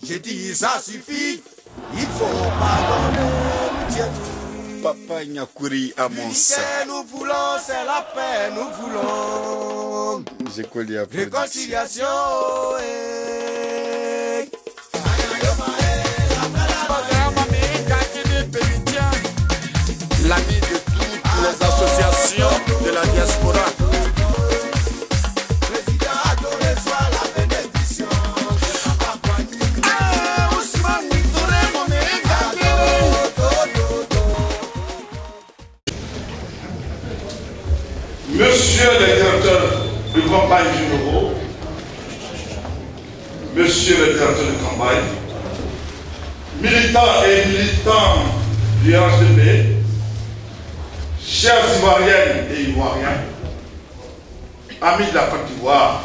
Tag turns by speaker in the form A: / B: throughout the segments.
A: J'ai dit ça suffit, il faut pardonner.
B: Papa Nyakuri Amonsa.
A: Nous voulons, c'est la paix, nous voulons. Réconciliation.
B: L'ami de toutes les associations de la diaspora.
C: Monsieur le directeur de campagne généraux, Monsieur le directeur de campagne, militants et militants du RHDP, chers Ivoiriennes et Ivoiriens, amis de la Côte d'Ivoire,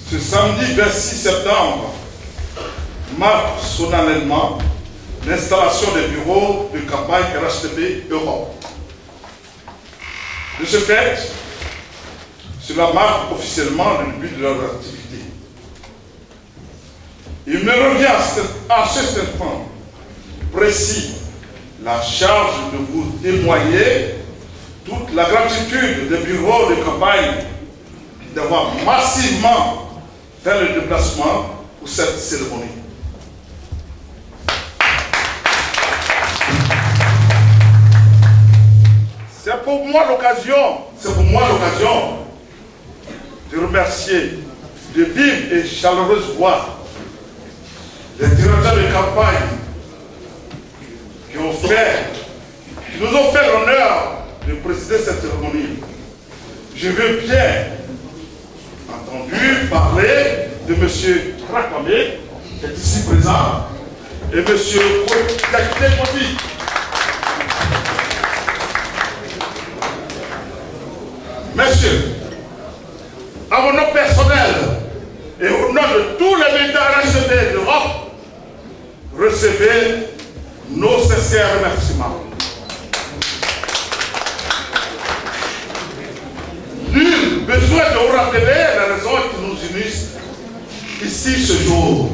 C: ce samedi 26 septembre marque solennellement l'installation des bureaux de campagne RHDP Europe. De ce fait, cela marque officiellement le début de leur activité. Il me revient à cet instant précis la charge de vous témoigner toute la gratitude des bureaux de campagne d'avoir massivement fait le déplacement pour cette cérémonie. C'est pour moi l'occasion de remercier de vives et chaleureuses voix les directeurs de campagne qui nous ont fait l'honneur de présider cette cérémonie. Je veux bien entendu parler de M. Rakwame, qui est ici présent, et M. Kakite Kofi. Messieurs, à mon nom personnel et au nom de tous les militants RHDP d'Europe, recevez nos sincères remerciements. Nul besoin de vous rappeler les raisons qui nous unissent ici ce jour.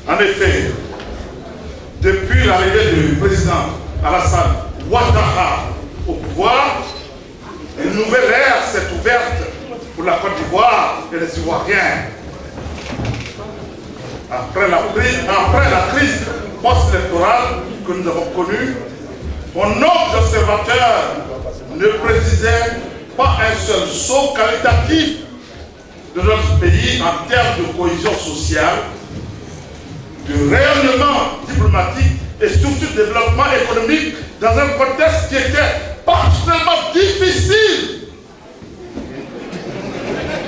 C: En effet, depuis l'arrivée du président Alassane Ouattara au pouvoir, une nouvelle ère s'est ouverte pour la Côte d'Ivoire et les Ivoiriens. Après la crise post-électorale que nous avons connue, mon nombre d'observateurs ne précisait pas un seul saut qualitatif de notre pays en termes de cohésion sociale, de rayonnement diplomatique et surtout de développement économique dans un contexte qui était particulièrement difficile.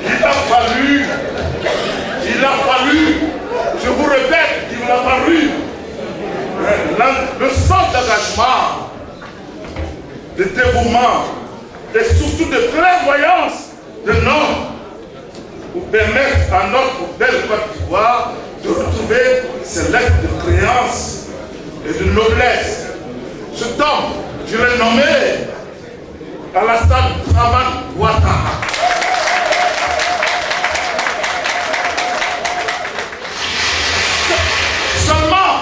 C: Il a fallu, je vous répète, il a fallu le sens d'engagement, de dévouement et surtout de clairvoyance de l'homme pour permettre à notre belle Côte d'Ivoire de retrouver ses lettres de créance et de noblesse. Cet homme, je l'ai nommé Alassane Ouattara. Seulement,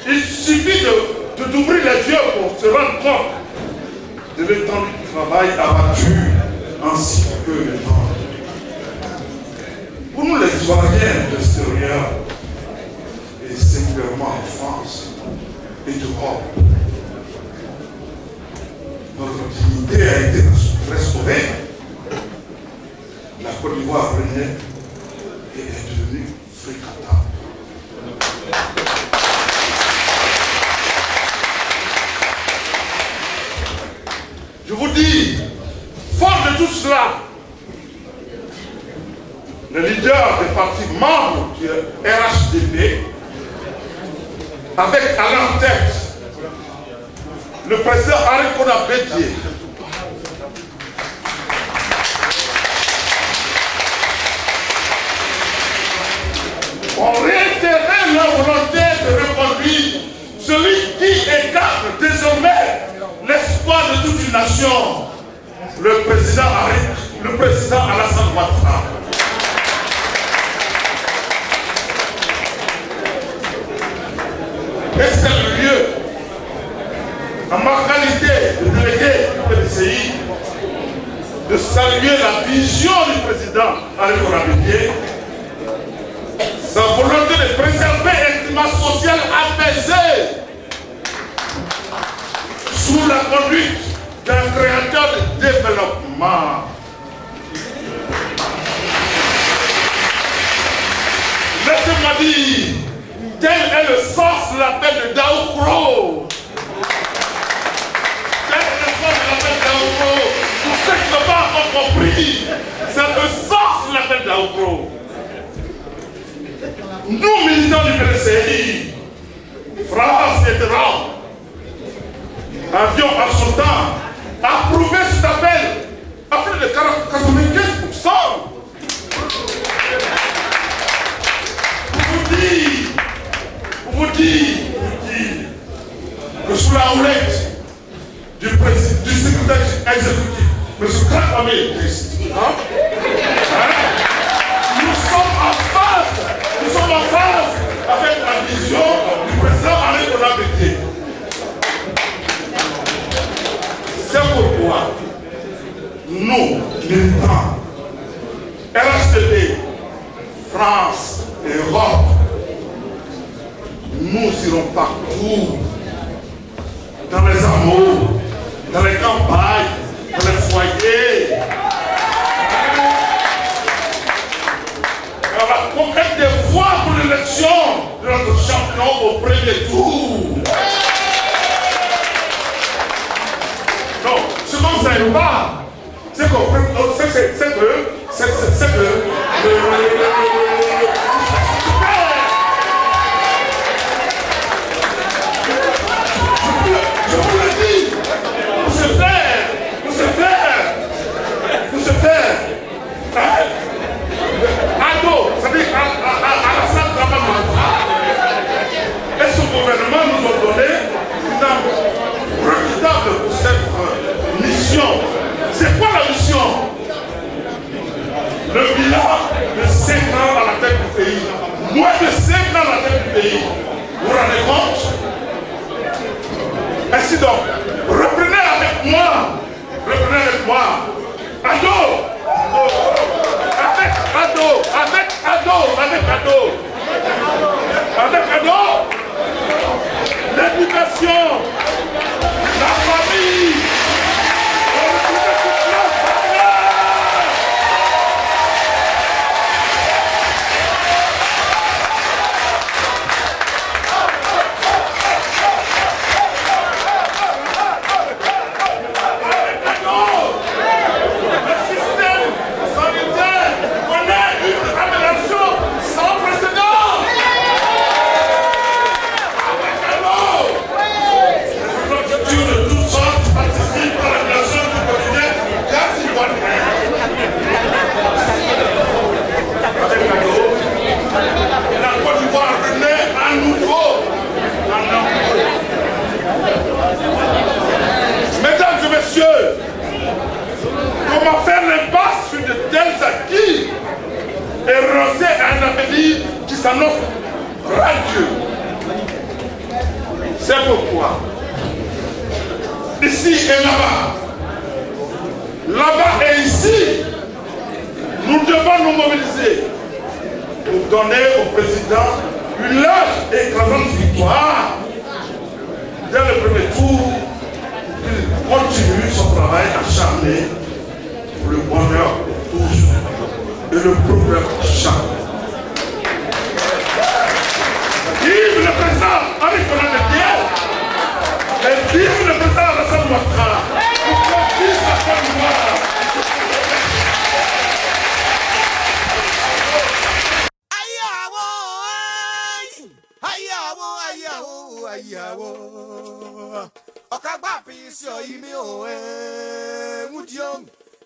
C: il suffit d'ouvrir les yeux pour se rendre compte de l'étendue du travail abattu ainsi que le temps. Pour nous les Ivoiriens de l'extérieur, et singulièrement en France et d'Europe, notre dignité a été restaurée. La Côte d'Ivoire renaît et est devenue fréquentable. Je vous dis, fort de tout cela, le leader des partis membres du RHDP, avec à leur tête le président Henri Konan Bédié, ont réitéré leur volonté de reconduire celui qui écarte désormais l'espoir de toute une nation, le président le président Alassane Ouattara. Et c'est le lieu, en ma qualité de délégué du PDCI, de saluer la vision du président Henri Konan Bédié, sa volonté de préserver un climat social apaisé sous la conduite d'un créateur de développement. Laissez-moi dire, tel est le sens de l'appel de Daoukro. Tel est le sens de l'appel de Daoukro. Pour ceux qui n'ont pas encore compris, c'est le sens de l'appel de Daoukro. Nous, militants du PDCI, France et Terran, avions en son temps approuvé cet appel à plus de 95%. Pour vous dire que sous la houlette du secrétaire exécutif, M. Krakame Christ, nous sommes en phase avec la vision du président Henri Konan Bédié. C'est pourquoi nous, militants, RHDP, France et Europe, nous irons partout, dans les hameaux, dans les campagnes, dans les foyers. On va conquérir des voix pour l'élection de notre champion au premier tour. Non, ce qu'on ne sait pas, c'est et ce gouvernement nous a donné une arme redoutable pour cette mission. C'est quoi la mission? Le bilan de 5 ans à la tête du pays. Moins de 5 ans à la tête du pays. Vous vous rendez compte? Ainsi donc, reprenez avec moi. Reprenez avec moi. Ado! Avec Ado, l'éducation, la famille, comment faire l'impasse sur de tels acquis et renoncer à un avenir qui s'annonce radieux. C'est pourquoi, ici et là-bas, là-bas et ici, nous devons nous mobiliser pour donner au président une large et écrasante victoire dès le premier tour, qu'il continue son travail acharné pour le bonheur de tous et le progrès de chacun. Vive le président Henri Konan Bédié et vive le président Alassane Ouattara pour qu'on puisse la Côte d'Ivoire.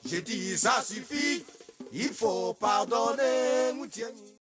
A: J'ai dit ça suffit, il faut pardonner.